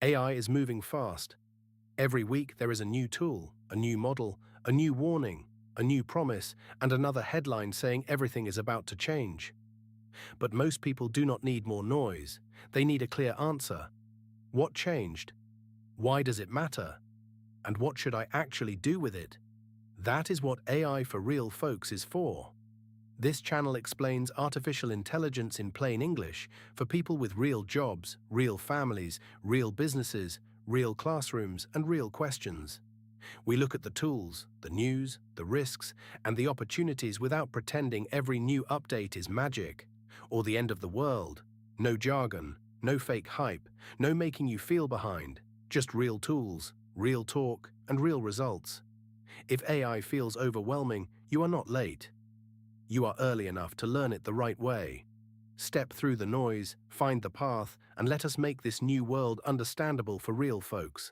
AI is moving fast. Every week there is a new tool, a new model, a new warning, a new promise, and another headline saying everything is about to change. But most people do not need more noise. They need a clear answer. What changed? Why does it matter? And what should I actually do with it? That is what AI for real folks is for. This channel explains artificial intelligence in plain English for people with real jobs, real families, real businesses, real classrooms, and real questions. We look at the tools, the news, the risks, and the opportunities without pretending every new update is magic or the end of the world. No jargon, no fake hype, no making you feel behind, just real tools, real talk, and real results. If AI feels overwhelming, you are not late. You are early enough to learn it the right way. Step through the noise, find the path, and let us make this new world understandable for real folks.